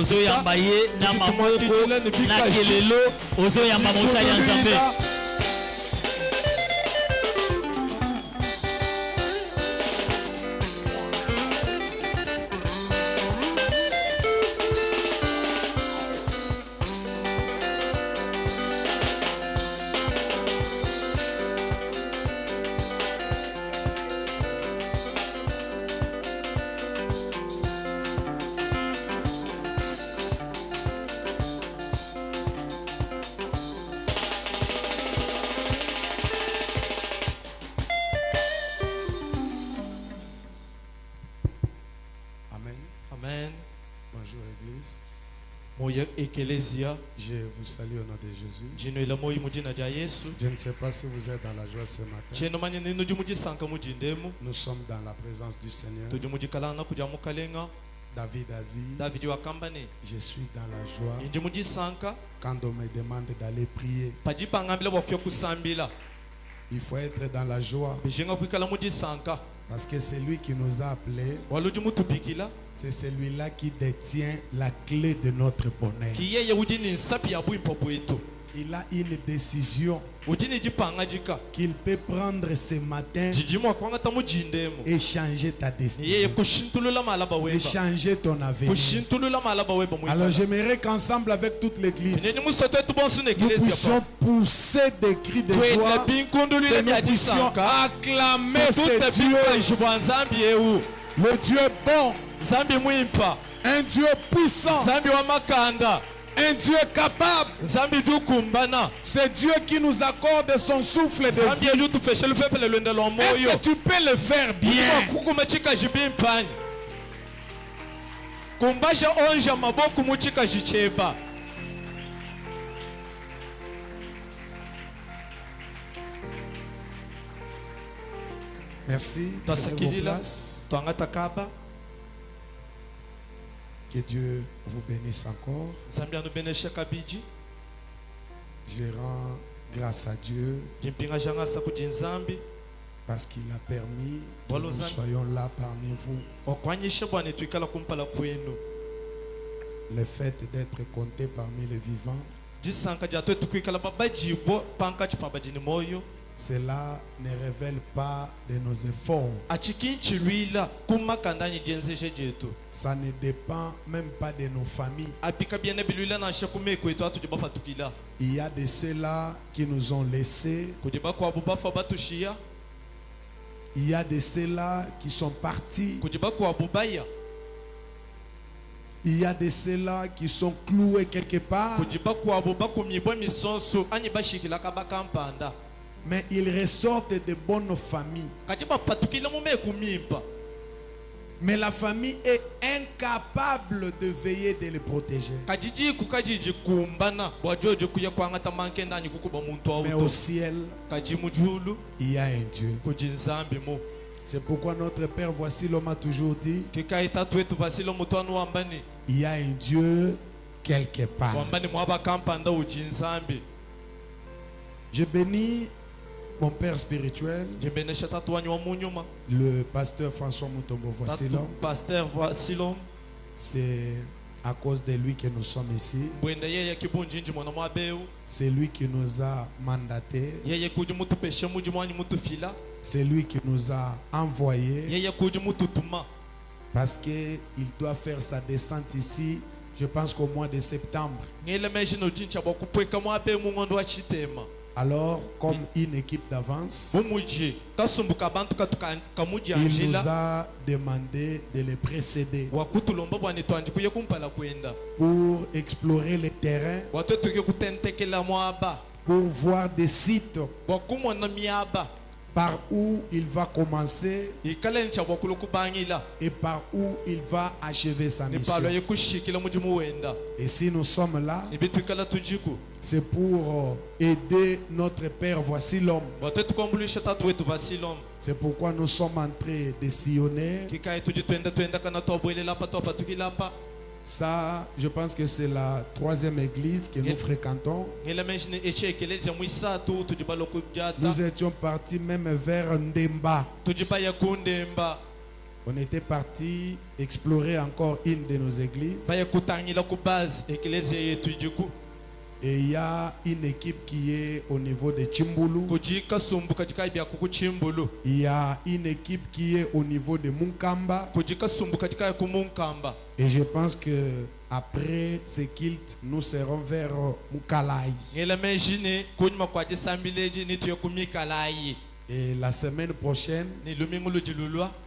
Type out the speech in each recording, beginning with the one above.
ozo yamba ye na maboko na kelelo ozo yamba mosali ya Nzambe. Je vous salue au nom de Jésus. Je ne sais pas si vous êtes dans la joie ce matin. Nous sommes dans la présence du Seigneur. David a dit, je suis dans la joie quand on me demande d'aller prier. Il faut être dans la joie parce que c'est lui qui nous a appelés. C'est celui-là qui détient la clé de notre bonheur. Il a une décision qu'il peut prendre ce matin et changer ta destinée, et changer ton avenir. Alors j'aimerais qu'ensemble avec toute l'église, nous puissions pousser des cris de joie, que nous puissions acclamer ce Dieu, le Dieu bon, un Dieu puissant, un Dieu capable. C'est Dieu qui nous accorde son souffle de vie. Est-ce que tu peux le faire bien? Merci. Prenez vos places. Que Dieu vous bénisse encore. Je rends grâce à Dieu parce qu'il a permis que nous soyons là parmi vous. Le fait d'être compté parmi les vivants, cela ne révèle pas de nos efforts. Ça ne dépend même pas de nos familles. Il y a de ceux-là qui nous ont laissés. Il y a de ceux-là qui sont partis. Il y a de ceux-là qui sont cloués quelque part. Mais ils ressortent de bonnes familles. Mais la famille est incapable de veiller, de les protéger. Mais au ciel, il y a un Dieu. C'est pourquoi notre Père, voici l'homme a toujours dit, il y a un Dieu quelque part. Je bénis mon père spirituel, le pasteur François Mutombo. Voici l'homme. C'est à cause de lui que nous sommes ici. C'est lui qui nous a mandatés. C'est lui qui nous a envoyés. Parce qu'il doit faire sa descente ici, je pense qu'au mois de septembre. Alors, comme une équipe d'avance, il nous a demandé de les précéder pour explorer le terrain, pour voir des sites par où il va commencer et par où il va achever sa mission. Et si nous sommes là, c'est pour aider notre Père. Voici l'homme. C'est pourquoi nous sommes entrés de sillonner. Ça, je pense que c'est la 3e église que nous fréquentons. Nous étions partis même vers Ndemba. On était parti explorer encore une de nos églises. Et il y a une équipe qui est au niveau de Chimbulu. Il y a une équipe qui est au niveau de Munkamba. Et je pense que après ce culte, nous serons vers Mukalai. Et la semaine prochaine,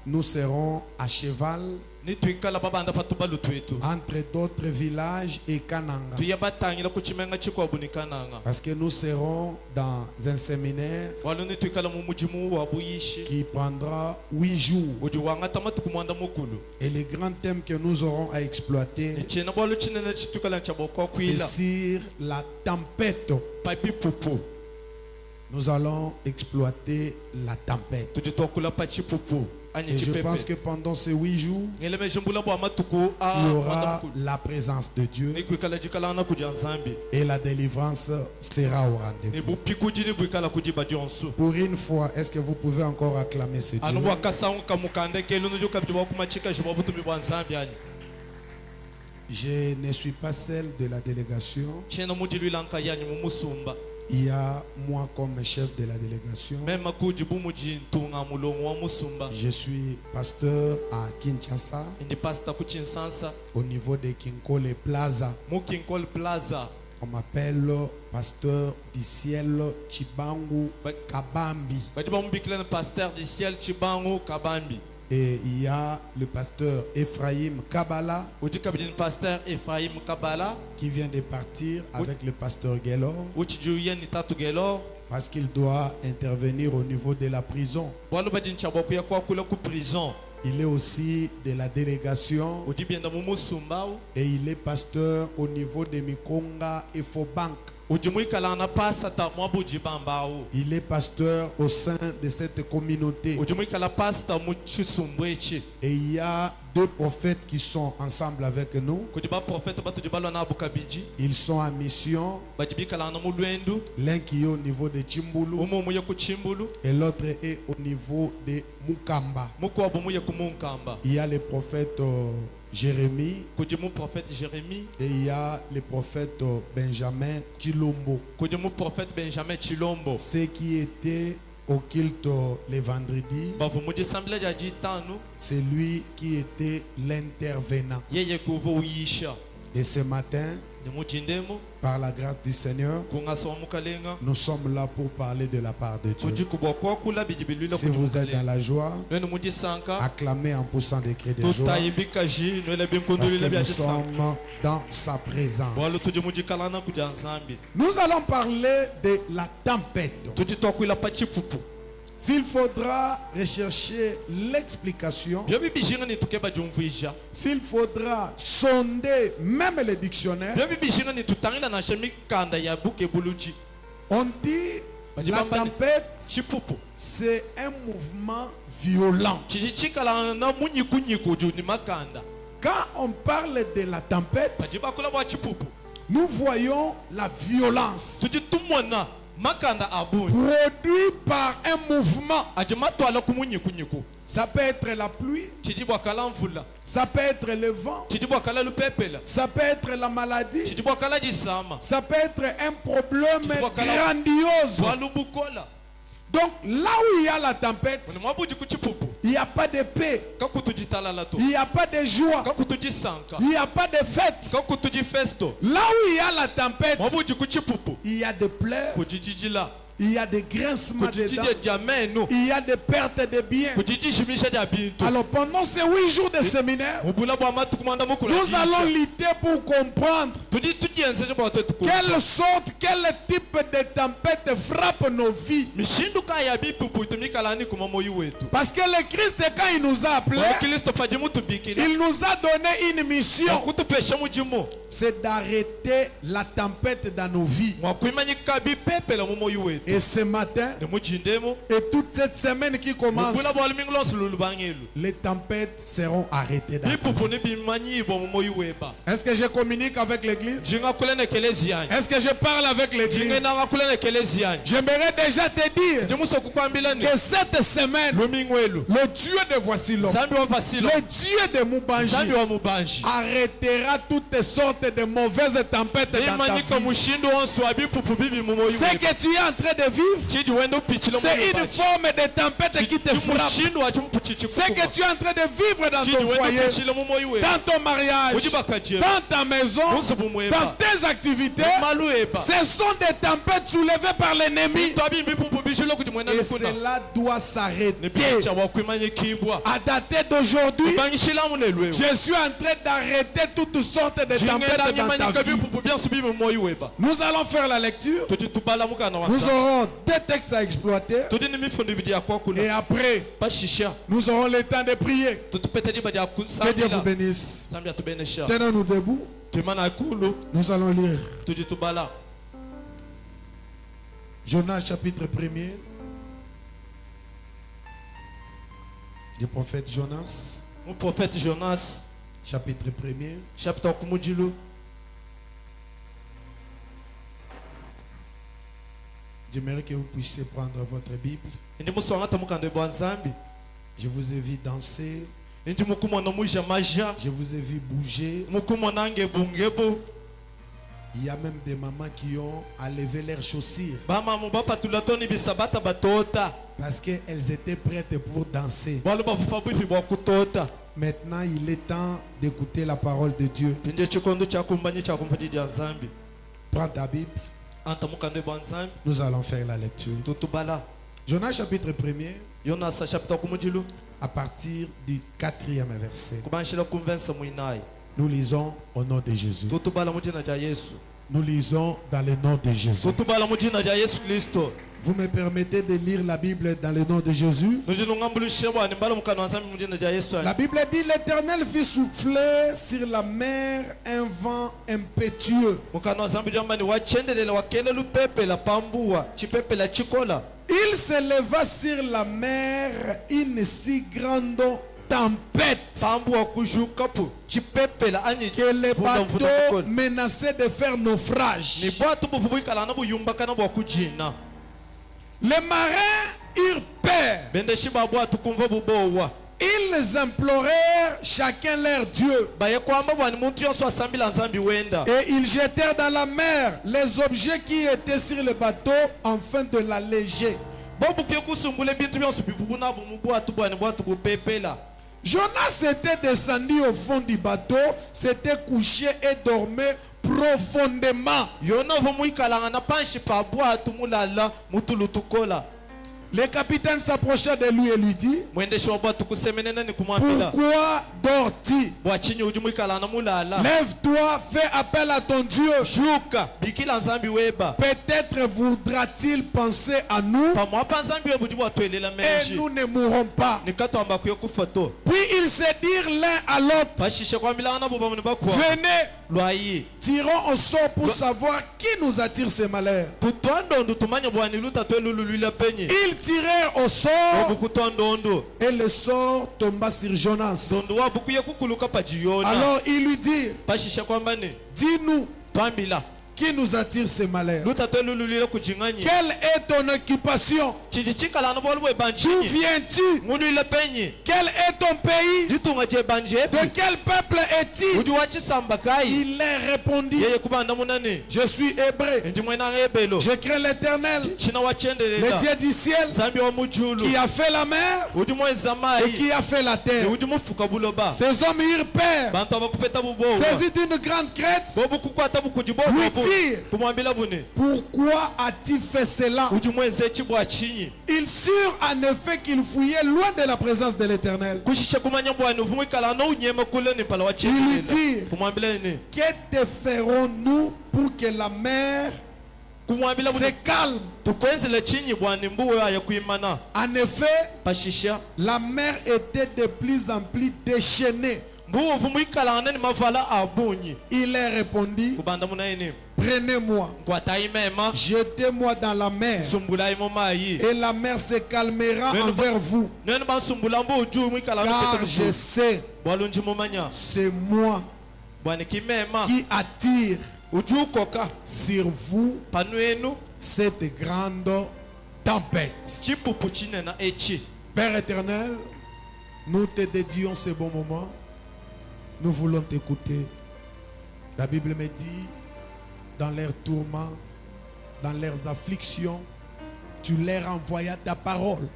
nous serons à cheval entre d'autres villages et Kananga. Parce que nous serons dans un séminaire qui prendra 8 jours. Et les grands thèmes que nous aurons à exploiter, c'est sur la tempête. Nous allons exploiter la tempête. Et je pense que pendant ces 8 jours, il y aura la présence de Dieu et la délivrance sera au rendez-vous. Pour une fois, est-ce que vous pouvez encore acclamer ce Dieu? Je ne suis pas seul de la délégation. Il y a moi comme chef de la délégation. Je suis pasteur à Kinshasa, au niveau de Kinkole Plaza. On m'appelle pasteur du ciel Chibangu Kabambi. Et il y a le pasteur Ephraim Kabala qui vient de partir avec le pasteur Gelor parce qu'il doit intervenir au niveau de la prison. Il est aussi de la délégation et il est pasteur au niveau de Mikonga et Fobank. Il est pasteur au sein de cette communauté. Et il y a 2 prophètes qui sont ensemble avec nous. Ils sont en mission. L'un qui est au niveau de Chimbulu et l'autre est au niveau de Mukamba. Il y a le prophète Jérémie et il y a le prophète Benjamin Chilombo. Ceux qui étaient au culte le vendredi, c'est lui qui était l'intervenant. Et ce matin, par la grâce du Seigneur, nous sommes là pour parler de la part de Dieu. Si vous êtes dans la joie, acclamez en poussant des cris de joie, parce que nous sommes dans sa présence. Nous allons parler de la tempête. S'il faudra rechercher l'explication, s'il faudra sonder même les dictionnaires, on dit la tempête, c'est un mouvement violent. Quand on parle de la tempête, nous voyons la violence produit par un mouvement. Ça peut être la pluie, ça peut être le vent, ça peut être la maladie, ça peut être un problème grandiose. Donc là où il y a la tempête, il n'y a pas de paix, il n'y a pas de joie, il n'y a pas de fête. Là où il y a la tempête, il y a des pleurs, il y a des grincements de dents, il y a des pertes de biens. Alors pendant ces 8 jours de séminaire, nous allons lutter pour comprendre quelle sorte, quel type de tempête frappe nos vies. Parce que le Christ, quand il nous a appelés, il nous a donné une mission. c'est d'arrêter la tempête dans nos vies. Et ce matin, et toute cette semaine qui commence, les tempêtes seront arrêtées dans ta vie. Est-ce que je communique avec l'église? Est-ce que je parle avec l'église? J'aimerais déjà te dire que cette semaine, le Dieu de Voici l'homme, le Dieu de Mubanji, arrêtera toutes sortes de mauvaises tempêtes dans ta vie. Ce que tu es en train de vivre, c'est une forme de tempête qui te frappe. Ce que tu es en train de vivre dans ton foyer, dans ton mariage, dans ta maison, dans tes activités, ce sont des tempêtes soulevées par l'ennemi. Et cela doit s'arrêter. À dater d'aujourd'hui, je suis en train d'arrêter toutes sortes de tempêtes dans ta vie. Nous allons faire la lecture. Nous aurons deux textes à exploiter. Et après, nous aurons le temps de prier. Que Dieu vous bénisse. Tenons-nous debout. Nous allons lire Jonas chapitre 1er. Du prophète Jonas. Le prophète Jonas. Chapitre 1er. Chapitre kumujilo. J'aimerais que vous puissiez prendre votre Bible. Je vous ai vu danser. Je vous ai vu bouger. Il y a même des mamans qui ont enlevé leurs chaussures parce qu'elles étaient prêtes pour danser. Maintenant, il est temps d'écouter la parole de Dieu. Prends ta Bible. Nous allons faire la lecture. Jonas chapitre 1er. À partir du 4e verset. Nous lisons au nom de Jésus. Nous lisons dans le nom de Jésus. Vous me permettez de lire la Bible dans le nom de Jésus? La Bible dit: l'Éternel fit souffler sur la mer un vent impétueux. Il se leva sur la mer une si grande tempête que les bateaux menaçaient de faire naufrage. Les marins eurent peur. Ils implorèrent chacun leur Dieu. Et ils jetèrent dans la mer les objets qui étaient sur le bateau afin de l'alléger. Jonas était descendu au fond du bateau, s'était couché et dormait profondément. Le capitaine s'approcha de lui et lui dit: pourquoi dors-tu? Lève-toi, fais appel à ton Dieu. Peut-être voudra-t-il penser à nous et nous ne mourrons pas. Puis ils se dirent l'un à l'autre: venez, tirons au sort pour savoir qui nous attire ces malheurs. Ils tirèrent au sort et le sort tomba sur Jonas. Alors ils lui dirent: dis-nous, qui nous attire ces malheurs? Quelle est ton occupation? D'où viens-tu? Quel est ton pays? De quel peuple es-tu? Il leur répondit: je suis hébreu. Je crains l'Éternel, le Dieu du ciel, qui a fait la mer et qui a fait la terre. Ces hommes eurent peur. Saisis d'une grande crête, lui dirent: pourquoi as-tu fait cela? Ils surent en effet qu'ils fouillaient loin de la présence de l'Éternel. Ils lui dirent: que te ferons-nous pour que la mer se calme? En effet, la mer était de plus en plus déchaînée Il est répondu, prenez-moi, jetez-moi dans la mer, et la mer se calmera envers vous, car je sais, c'est moi qui attire sur vous cette grande tempête. Père éternel, nous te dédions ce bon moment. Nous voulons t'écouter. La Bible me dit, dans leurs tourments, dans leurs afflictions, tu leur envoyas ta parole.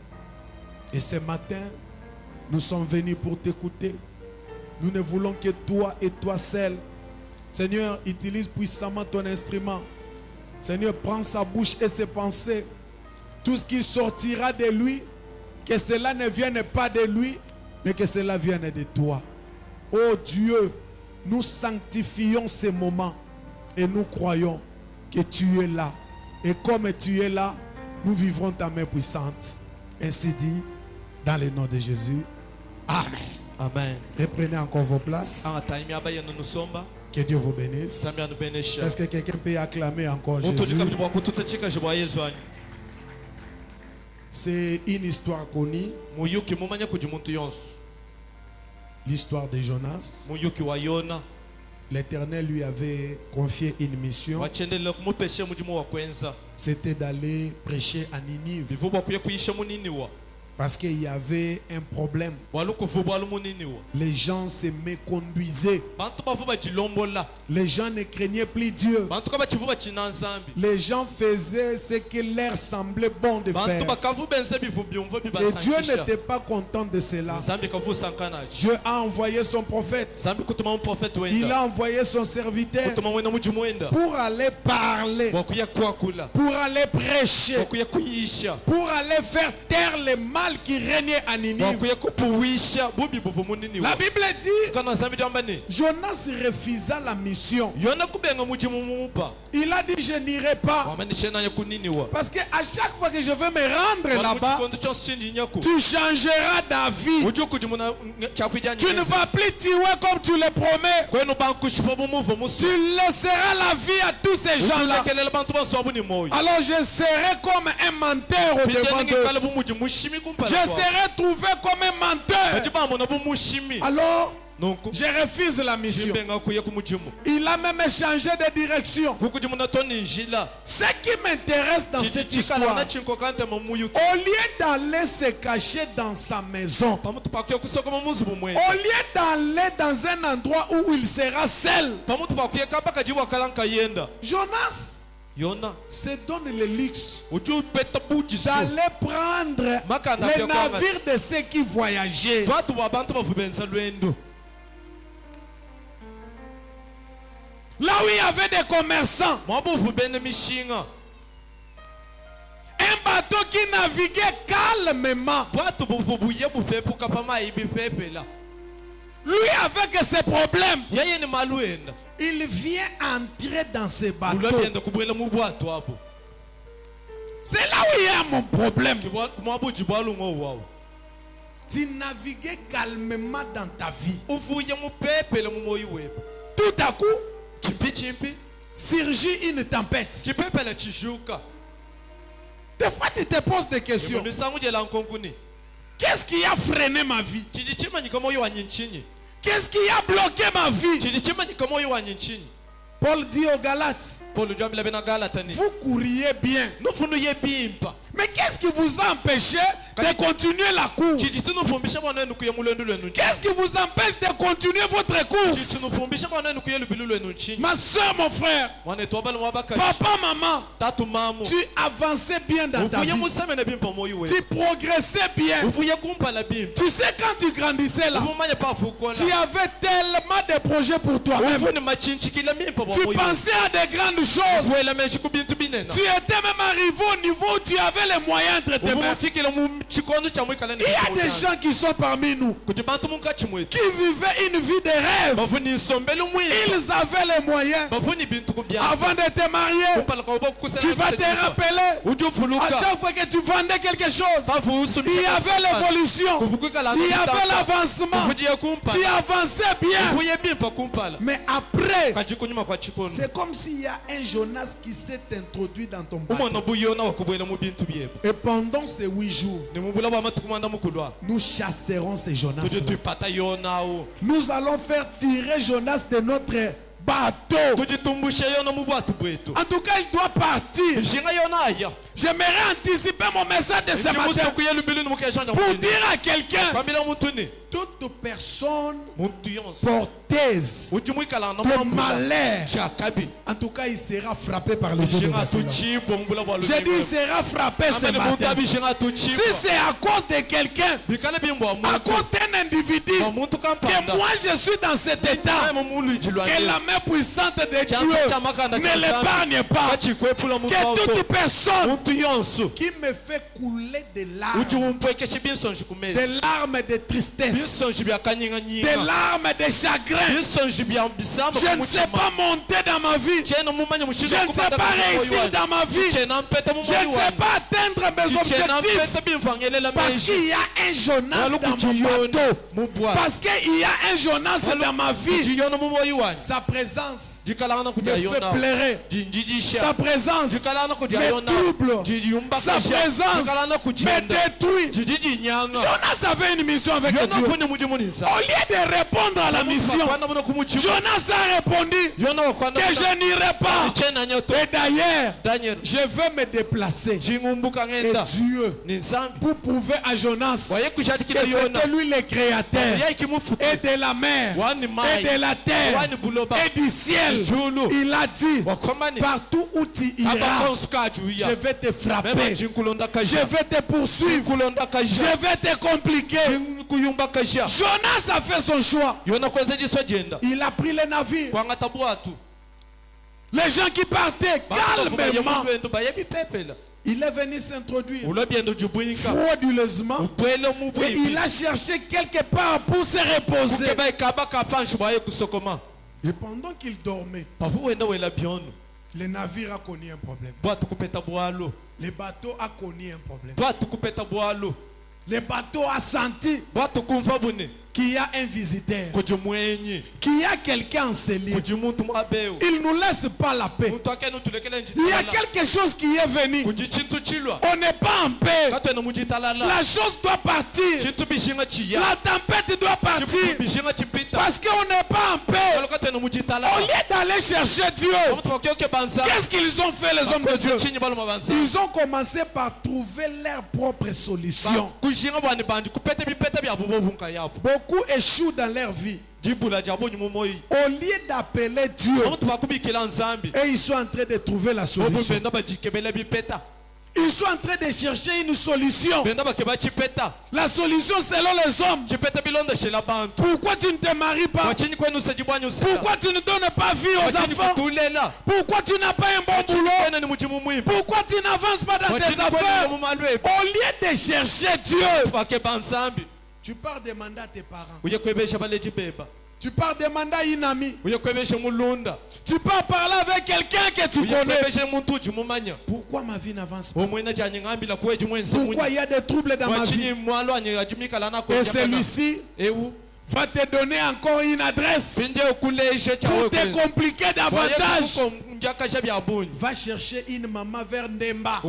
Et ce matin, nous sommes venus pour t'écouter. Nous ne voulons que toi et toi seul. Seigneur, utilise puissamment ton instrument. Seigneur, prends sa bouche et ses pensées. Tout ce qui sortira de lui, que cela ne vienne pas de lui, mais que cela vienne de toi. Oh Dieu, nous sanctifions ces moments et nous croyons que tu es là. Et comme tu es là, nous vivrons ta main puissante. Ainsi dit, dans le nom de Jésus. Amen. Amen. Reprenez encore vos places. Que Dieu vous bénisse. Est-ce que quelqu'un peut acclamer encore Jésus? C'est une histoire connue. L'histoire de Jonas. L'Éternel lui avait confié une mission. C'était d'aller prêcher à Ninive. Parce qu'il y avait un problème. Les gens se méconduisaient. Les gens ne craignaient plus Dieu. Les gens faisaient ce qui leur semblait bon de faire. Et Dieu n'était pas content de cela. Dieu a envoyé son prophète. Il a envoyé son serviteur pour aller parler, pour aller prêcher, pour aller faire taire les mal qui régnait à Ninive. La Bible dit, Jonas refusa la mission. Il a dit, je n'irai pas. Parce que à chaque fois que je vais me rendre là-bas, tu changeras d'avis. Tu ne vas plus tuer comme tu le promets. Tu laisseras la vie à tous ces gens-là. Alors je serai comme un menteur au devant d'eux. Je serai trouvé comme un menteur. Alors, je refuse la mission. Il a même changé de direction. Ce qui m'intéresse dans cette histoire, au lieu d'aller se cacher dans sa maison, au lieu d'aller dans un endroit où il sera seul, Jonas se donne le luxe d'aller prendre les navires de ceux qui voyageaient. Là où il y avait des commerçants, un bateau qui naviguait calmement. Lui avec ses problèmes, il vient entrer dans ce bateau. C'est là où il y a mon problème. Tu naviguais calmement dans ta vie. Tout à coup, surgit une tempête. Des fois, tu te poses des questions. Qu'est-ce qui a freiné ma vie? Qu'est-ce qui a bloqué ma vie? Paul dit aux Galates, vous couriez bien. Mais qu'est-ce qui vous a empêché de continuer la course? Qu'est-ce qui vous empêche de continuer votre course? Ma soeur, mon frère, papa, maman, tu avançais bien dans ta vie. Tu progressais bien. Tu sais, quand tu grandissais là, tu avais tellement de projets pour toi-même. Tu pensais à des grandes choses. Tu étais même arrivé au niveau où tu avais les moyens entre tes mains. Il y a des gens qui sont parmi nous, qui vivaient une vie de rêve. Ils avaient les moyens. Avant de te marier, tu vas te rappeler, à chaque fois que tu vendais quelque chose, il y avait l'évolution, il y avait l'avancement, tu avançais bien. Mais après, c'est comme s'il y a un Jonas qui s'est introduit dans ton bateau. Et pendant ces 8 jours, nous chasserons ces Jonas. Nous allons faire tirer Jonas de notre bateau. En tout cas, il doit partir. J'aimerais anticiper mon message de ce matin pour dire à quelqu'un, toute personne porteuse de malheur, en tout cas il sera frappé par le Dieu de Vassilon. J'ai dit il sera frappé ce matin. Si c'est à cause de quelqu'un, à cause d'un individu, que moi je suis dans cet état, que la main puissante de Dieu ne l'épargne pas, que toute personne qui me fait couler des larmes de tristesse, des larmes de chagrin, je ne sais pas monter dans ma vie, je ne sais pas réussir dans ma vie, je ne sais pas atteindre mes objectifs, parce qu'il y a un Jonas dans mon bateau, parce qu'il y a un Jonas dans ma vie. Sa présence me fait pleurer, sa présence me trouble, sa présence me détruit. Jonas avait une mission avec Dieu. Au lieu de répondre à la mission, Jonas a répondu que je n'irai pas. Et d'ailleurs, je vais me déplacer. Et Dieu, pour prouver à Jonas que c'était lui le créateur et de la mer et de la terre et du ciel, il a dit, partout où tu iras, je vais te frapper, je vais te poursuivre, je vais te compliquer. Jonas a fait son choix. Il a pris le navire. Les gens qui partaient calmement, il est venu s'introduire frauduleusement et il a cherché quelque part pour se reposer. Et pendant qu'il dormait, le navire a connu un problème. Le bateau a connu un problème. Le bateau a senti qu'il y a un visiteur, qu'il y a quelqu'un en ce lieu. Il ne nous laisse pas la paix. Il y a quelque chose qui est venu. On n'est pas en paix. La chose doit partir. La tempête doit partir. Parce qu'on n'est pas en paix. Au lieu d'aller chercher Dieu, qu'est-ce qu'ils ont fait les hommes de Dieu? Ils ont commencé par trouver leur propre solution. Beaucoup échouent dans leur vie. Au lieu d'appeler Dieu, et ils sont en train de trouver la solution. Ils sont en train de chercher une solution. La solution selon les hommes. Pourquoi tu ne te maries pas? Pourquoi tu ne donnes pas vie aux enfants? Pourquoi tu n'as pas un bon boulot? Pourquoi tu n'avances pas dans tes affaires? Au lieu de chercher Dieu, tu pars demander à tes parents. Tu pars demander à une amie. Tu pars parler avec quelqu'un que tu connais. Pourquoi ma vie n'avance pas? Pourquoi il y a des troubles dans ma vie? Et celui-ci va te donner encore une adresse pour te compliquer davantage. Va chercher une maman vers Ndemba.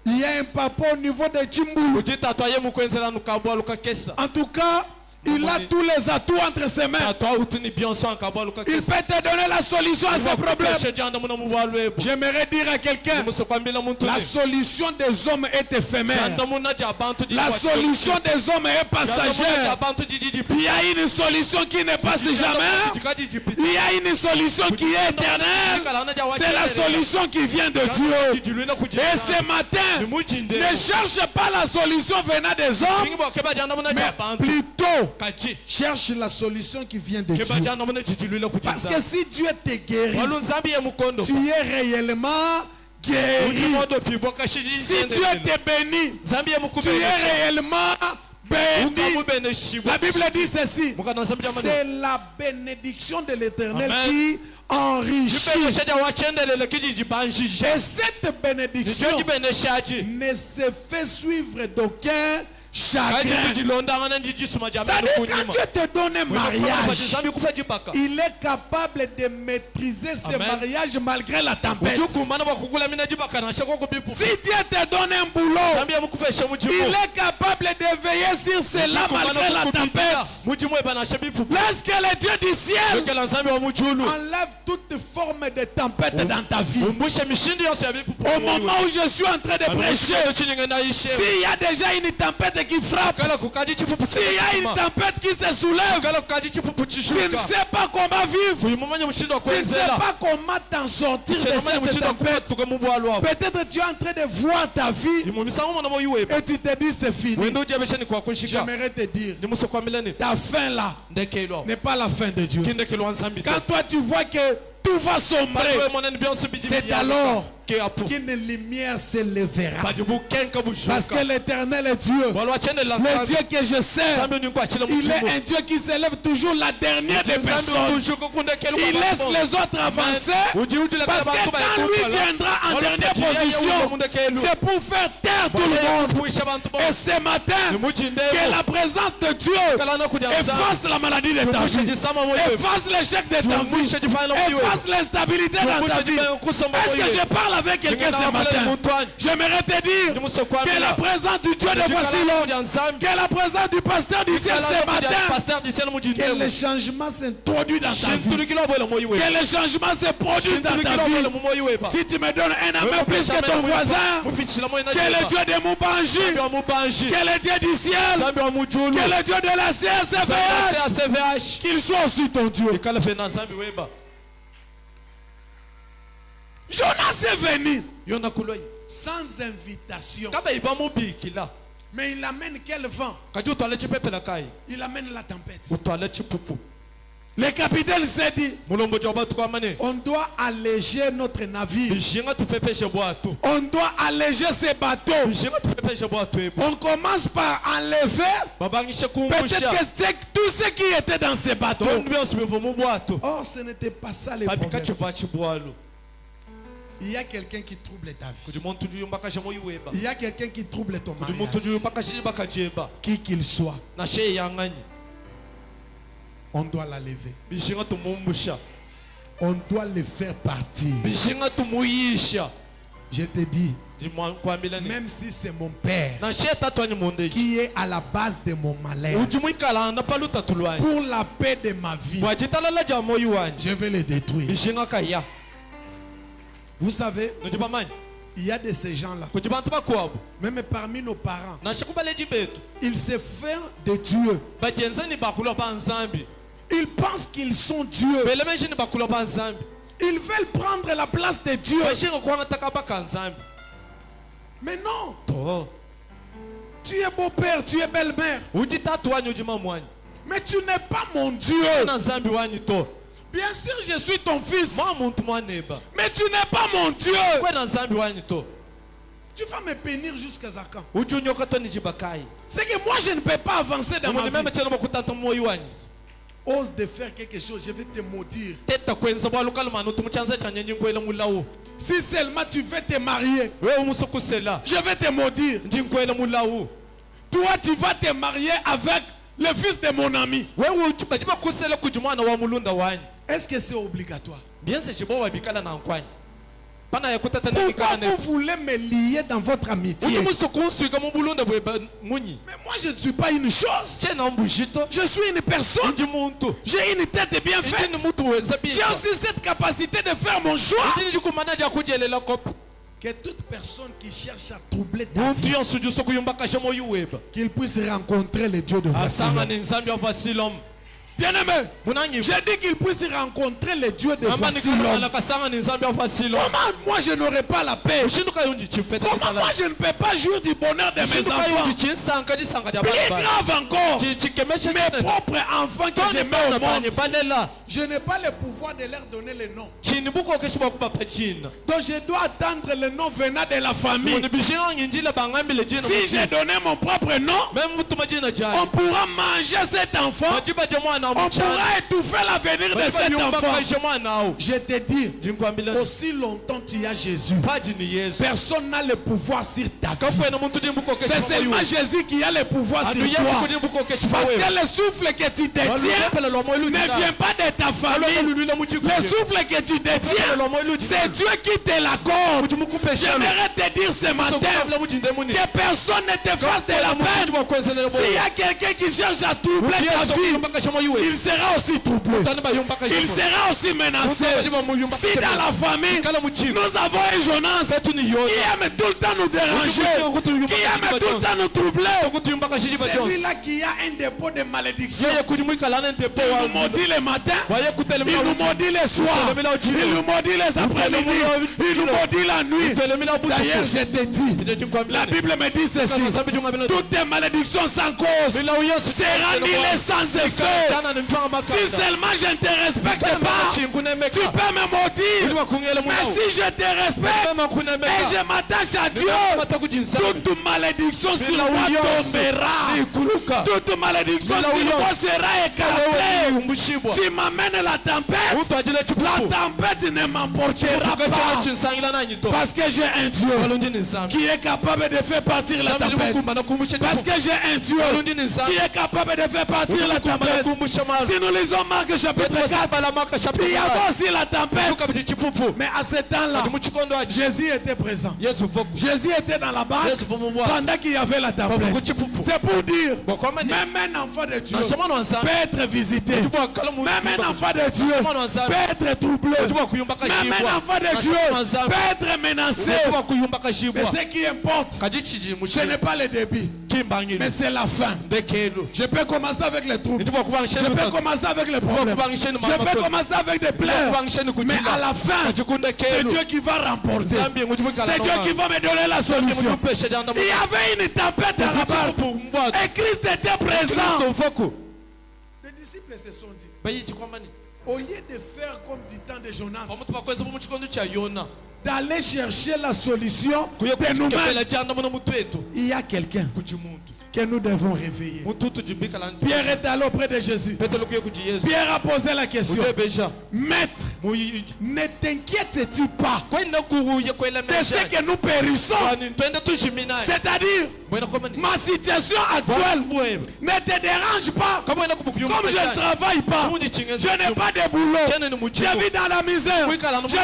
Il y a un papa au niveau de Chimbulu. En tout cas, il a tous les atouts entre ses mains. Il peut te donner la solution à ses problèmes. J'aimerais dire à quelqu'un, la solution des hommes est éphémère. La solution des hommes est passagère. Il y a une solution qui ne passe jamais. Il y a une solution qui est éternelle. C'est la solution qui vient de Dieu. Et ce matin, ne cherche pas la solution venant des hommes, mais plutôt cherche la solution qui vient de Dieu. Parce que si Dieu te guérit, tu es réellement guéri. Si Dieu te bénit, tu es réellement béni. La Bible dit ceci. C'est la bénédiction de l'Éternel qui enrichit. Et cette bénédiction ne se fait suivre d'aucun chagrin. C'est-à-dire quand Dieu te donne un mariage, il est capable de maîtriser ce mariage malgré la tempête. Si Dieu te donne un boulot, il est capable de veiller sur cela malgré la tempête. Lorsque le Dieu du ciel enlève toute forme de tempête dans ta vie, au moment où je suis en train de prêcher, s'il y a déjà une tempête qui frappe, s'il y a une tempête qui se soulève, tu ne sais pas comment vivre, tu ne sais pas comment t'en sortir de cette tempête. Peut-être tu es en train de voir ta vie et tu te dis c'est fini. J'aimerais te dire, ta fin là n'est pas la fin de Dieu. Quand toi tu vois que tout va sombrer, c'est alors qu'une lumière se lèvera. Parce que l'Éternel est Dieu. Le Dieu que je sers, il est un Dieu qui s'élève toujours la dernière des personnes. Il laisse les autres avancer. Parce que quand lui viendra en dernière position, c'est pour faire taire tout le monde. Et ce matin, que la présence de Dieu efface la maladie de ta vie, efface l'échec de ta vie, efface l'instabilité dans ta vie. Est-ce que je parle avec quelqu'un ce matin? J'aimerais te dire que la présence du Dieu de voici l'homme, que la présence du pasteur du ciel ce matin, que le changement s'introduit dans ta vie, que le changement se produise dans ta vie. Si tu me donnes un amen plus que ton voisin, que le Dieu de Mubanji, que le Dieu du ciel, que le Dieu de la CSVH, qu'il soit aussi ton Dieu. Jonas est venu sans invitation. Mais il amène quel vent? Il amène la tempête. Le capitaine s'est dit, on doit alléger notre navire. On doit alléger ces bateaux. On commence par enlever peut-être que c'est tout ce qui était dans ces bateaux. Or, ce n'était pas ça le problème. Il y a quelqu'un qui trouble ta vie. Il y a quelqu'un qui trouble ton mariage. Qui qu'il soit, on doit la lever. On doit le faire partir. Je te dis, même si c'est mon père qui est à la base de mon malheur, pour la paix de ma vie, je vais le détruire. Vous savez, il y a de ces gens-là, même parmi nos parents, ils se font de Dieu. Ils pensent qu'ils sont Dieu. Ils veulent prendre la place de Dieu. Mais non. Tu es beau-père, tu es belle-mère. Mais tu n'es pas mon Dieu. Bien sûr, je suis ton fils. Mais tu n'es pas mon Dieu. Tu vas me bénir jusqu'à quand? C'est que moi, je ne peux pas avancer dans ma vie. Ose de faire quelque chose, je vais te maudire. Si seulement tu veux te marier, je vais te maudire. Toi, tu vas te marier avec le fils de mon ami. Est-ce que c'est obligatoire? Pourquoi vous voulez me lier dans votre amitié? Mais moi je ne suis pas une chose. Je suis une personne. J'ai une tête bien faite. J'ai aussi cette capacité de faire mon choix. Que toute personne qui cherche à troubler ta vie, qu'il puisse rencontrer le Dieu de voici l'homme. Bien-aimé, j'ai dit qu'il puisse rencontrer le Dieu de voici l'homme. Comment moi je n'aurai pas la paix? Comment moi je ne peux pas jouir du bonheur de mes enfants? Plus grave encore, mes propres enfants que je mets au monde, je n'ai pas le pouvoir de leur donner le nom. Donc je dois attendre le nom venant de la famille. Si j'ai donné mon propre nom, on pourra manger cet enfant. On pourra étouffer l'avenir de cet enfant. Je te dis, aussi longtemps tu as Jésus, personne n'a le pouvoir sur ta vie. C'est seulement Jésus qui a le pouvoir sur toi. Parce que le souffle que tu détiens ne vient pas de ta famille. Le souffle que tu détiens, c'est Dieu qui te l'accorde. J'aimerais te dire ce matin que personne ne te fasse de la peine. S'il y a quelqu'un qui cherche à troubler ta vie, il sera aussi troublé. Il sera aussi menacé. Si dans la famille, nous avons un Jonas qui aime tout le temps nous déranger, qui aime tout le temps nous troubler, celui-là qui a un dépôt de malédiction, il nous maudit le matin, il nous maudit le soir, il nous maudit les après-midi, il nous maudit la nuit. D'ailleurs, je te dis, la Bible me dit ceci: toutes tes malédictions sans cause seront annulées sans effet. Si seulement je ne te respecte pas, tu peux me maudire. Mais si je te respecte et je m'attache à Dieu, toute malédiction sur moi tombera. Toute malédiction sur moi sera écartée. Tu m'amènes la tempête, la tempête ne m'emportera pas. Parce que j'ai un Dieu qui est capable de faire partir la tempête. Parce que j'ai un Dieu qui est capable de faire partir la tempête. Si nous lisons Marc chapitre 4, il y avait aussi la tempête. Mais à ce temps-là, Jésus était présent. Jésus était dans la barque pendant qu'il y avait la tempête. C'est pour dire, même un enfant de Dieu peut être visité. Même un enfant de Dieu peut être troublé. Même un enfant de Dieu peut être menacé. Mais ce qui importe, ce n'est pas le début, mais c'est la fin. Je peux commencer avec les troubles, je peux commencer avec les problèmes, je peux commencer avec des pleurs, mais à la fin, c'est Dieu qui va remporter. C'est Dieu qui va me donner la solution. Il y avait une tempête à la barque et Christ était présent. Les disciples se sont dit, au lieu de faire comme du temps de Jonas, d'aller chercher la solution de nous-mêmes, il y a quelqu'un que nous devons réveiller. Pierre est allé auprès de Jésus. Pierre a posé la question: Maître, ne t'inquiètes-tu pas de ce que nous périssons? C'est-à-dire, ma situation actuelle ne te dérange pas. Comme je ne travaille pas, je n'ai pas de boulot, je vis dans la misère, je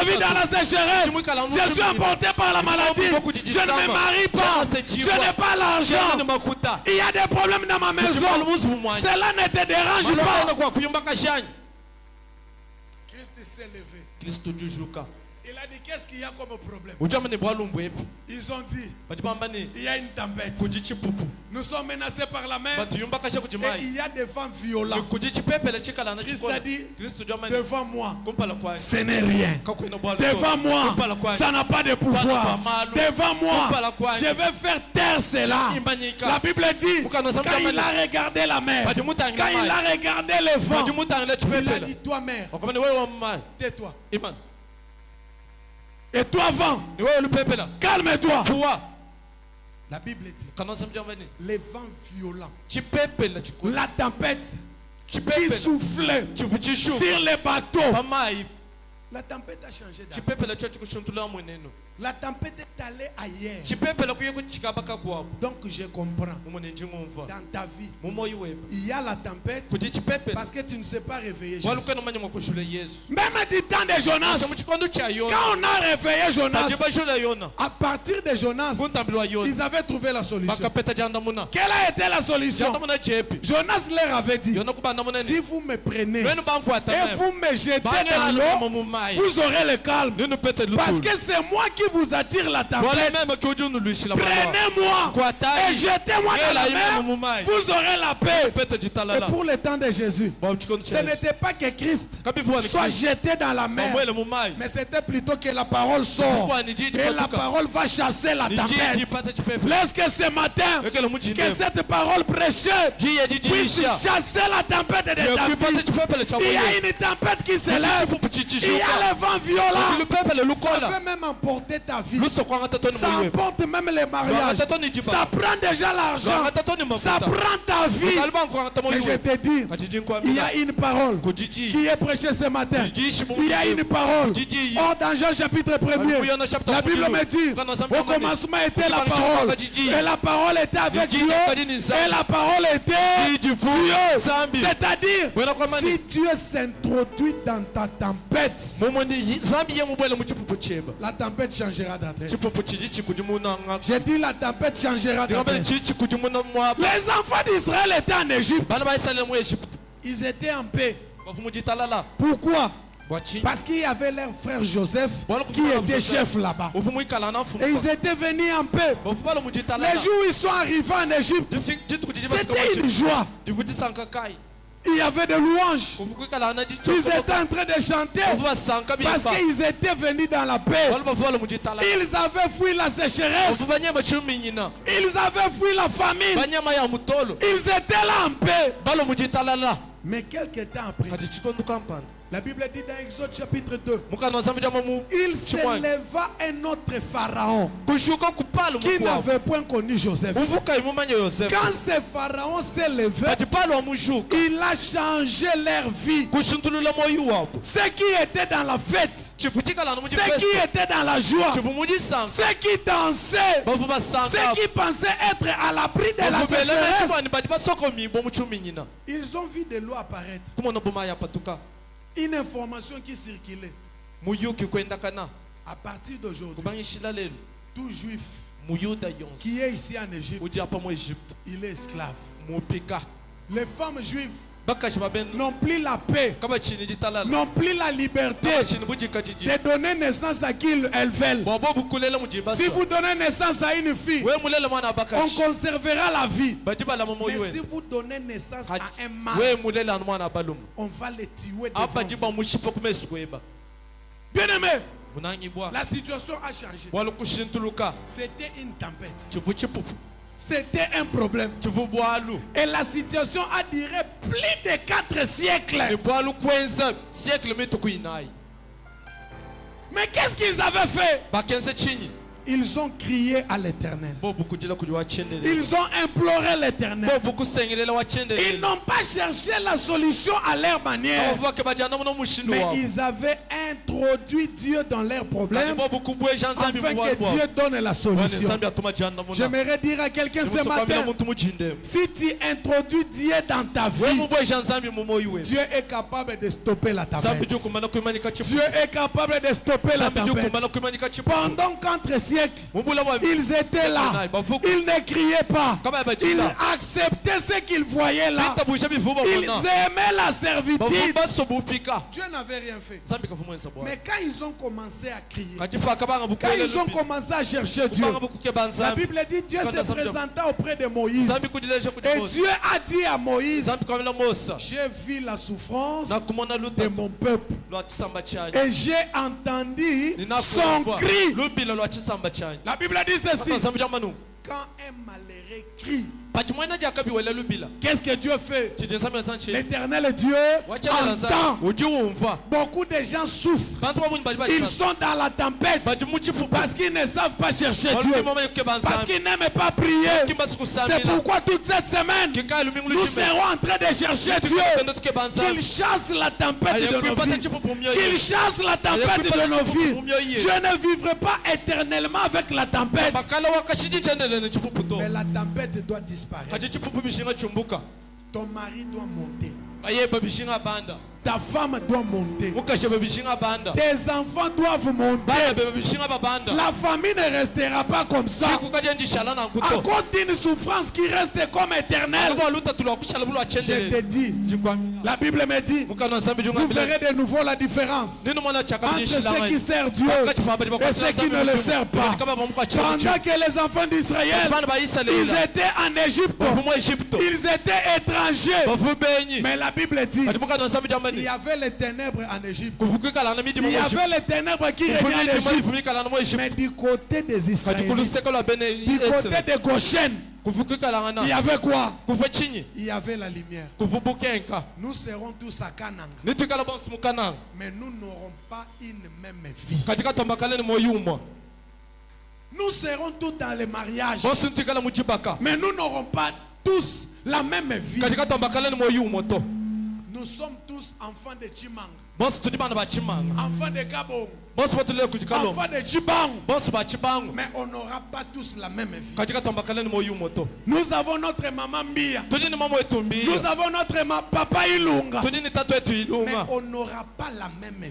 vis dans la sécheresse, je suis emporté par la maladie, je ne me marie pas, je n'ai pas l'argent, il y a des problèmes dans ma maison. Cela ne te dérange pas. Christ s'est levé. Il a dit, qu'est-ce qu'il y a comme problème? Ils ont dit, il y a une tempête. Nous sommes menacés par la mer et il y a des vents violents. Christ a dit, devant moi, ce n'est rien. Devant moi, ça n'a pas de pouvoir. Devant moi, je vais faire taire cela. La Bible dit, quand il a regardé la mer, quand il a regardé les vents, il a dit, toi mer, tais-toi. Et toi vent, calme-toi. La Bible dit, les vents violents, la tempête qui soufflait sur les bateaux. La tempête a changé d'avant. La tempête est allée ailleurs. Donc je comprends. Dans ta vie, il y a la tempête parce que tu ne sais pas réveiller Jésus. Même du temps de Jonas, quand on a réveillé Jonas, à partir de Jonas, ils avaient trouvé la solution. Quelle a été la solution? Jonas leur avait dit, si vous me prenez et vous me jetez dans l'eau, vous aurez le calme. Parce que c'est moi qui vous attire la tempête. Prenez-moi et jetez-moi dans la mer, vous aurez la paix. Et pour le temps de Jésus, ce n'était pas que Christ soit jeté dans la mer, mais c'était plutôt que la parole sort et la parole va chasser la tempête. Lorsque ce matin, que cette parole prêchée puisse chasser la tempête de ta vie. Il y a une tempête qui s'élève, il y a le vent violent, ça veut même emporter ta vie, ça emporte même les mariages, ça prend déjà l'argent, ça prend ta vie. Et je te dis, il y a une parole qui est prêchée ce matin. Il y a une parole. Oh, dans Jean chapitre 1er, la Bible me dit, au commencement était la parole, et la parole était avec Dieu, et la parole était Dieu. C'est-à-dire, si Dieu s'introduit dans ta tempête, la tempête changera d'adresse. J'ai dit la tempête changera d'adresse. Les enfants d'Israël étaient en Égypte. Ils étaient en paix. Pourquoi? Parce qu'il y avait leur frère Joseph qui était chef là-bas. Et ils étaient venus en paix. Les jours où ils sont arrivés en Égypte, c'était une joie. Il y avait des louanges. Ils étaient en train de chanter parce qu'ils étaient venus dans la paix. Ils avaient fui la sécheresse. Ils avaient fui la famine. Ils étaient là en paix. Mais quelques temps après, la Bible dit dans Exode chapitre 2, il s'éleva un autre pharaon qui n'avait point connu Joseph. Quand ce pharaon s'est levé, il a changé leur vie. Ceux qui étaient dans la fête, ceux qui étaient dans la joie, ceux qui dansaient, ceux qui pensaient être à l'abri de la sécheresse, ils ont vu de l'eau apparaître. Une information qui circulait. À partir d'aujourd'hui, tout juif qui est ici en Égypte, il est esclave. Les femmes juives n'ont plus la paix, n'ont plus la liberté de donner naissance à qui elles veulent. Si vous donnez naissance à une fille, on conservera la vie. Mais si vous donnez naissance à un mâle, on va le tuer devant vous. Bien aimé, la situation a changé. C'était une tempête. C'était un problème. Et la situation a duré plus de 4 siècles. Mais qu'est-ce qu'ils avaient fait? Ils ont crié à l'Éternel. Ils ont imploré l'Éternel. Ils n'ont pas cherché la solution à leur manière. Mais ils avaient introduit Dieu dans leurs problèmes afin que Dieu donne la solution. J'aimerais dire à quelqu'un ce matin, si tu introduis Dieu dans ta vie, Dieu est capable de stopper la tempête. Dieu est capable de stopper la tempête. Pendant 4 siècles, ils étaient là, ils ne criaient pas, ils acceptaient ce qu'ils voyaient là, ils aimaient la servitude. Dieu n'avait rien fait. Mais quand ils ont commencé à crier, quand ils ont commencé à chercher Dieu, la Bible dit Dieu se présenta auprès de Moïse et Dieu a dit à Moïse, j'ai vu la souffrance de mon peuple et j'ai entendu son cri. La Bible dit ceci, quand un malheureux crie, qu'est-ce que Dieu fait? L'Éternel Dieu entend. Beaucoup de gens souffrent. Ils sont dans la tempête parce qu'ils ne savent pas chercher Dieu, parce qu'ils n'aiment pas prier. C'est pourquoi toute cette semaine, nous serons en train de chercher Dieu, qu'il chasse la tempête de nos vies, qu'il chasse la tempête de nos vies. Je ne vivrai pas éternellement avec la tempête, mais la tempête doit disparaître. Ton mari doit monter. Ta femme doit monter. Tes enfants doivent monter. La famille ne restera pas comme ça. À cause d'une souffrance qui reste comme éternelle. Je te dis, La Bible me dit, vous verrez de nouveau la différence entre ceux qui servent Dieu et ceux qui ne le servent pas. Pendant que les enfants d'Israël, ils étaient en Égypte, ils étaient étrangers. Mais la Bible dit, il y avait les ténèbres en Égypte. Il y avait les ténèbres qui régnaient en Égypte. Mais du côté des Israélites, du côté des Goshen, il y avait quoi? Il y avait la lumière. Nous serons tous à Canaan. Mais nous n'aurons pas une même vie. Nous serons tous dans les mariages. Mais nous n'aurons pas tous la même vie. Nous sommes tous enfants de Chimang, enfants de Gabon, enfants de Chibang. Mais on n'aura pas tous la même vie. Nous avons notre maman Mbia. Nous avons notre papa Ilunga. Mais on n'aura pas la même vie.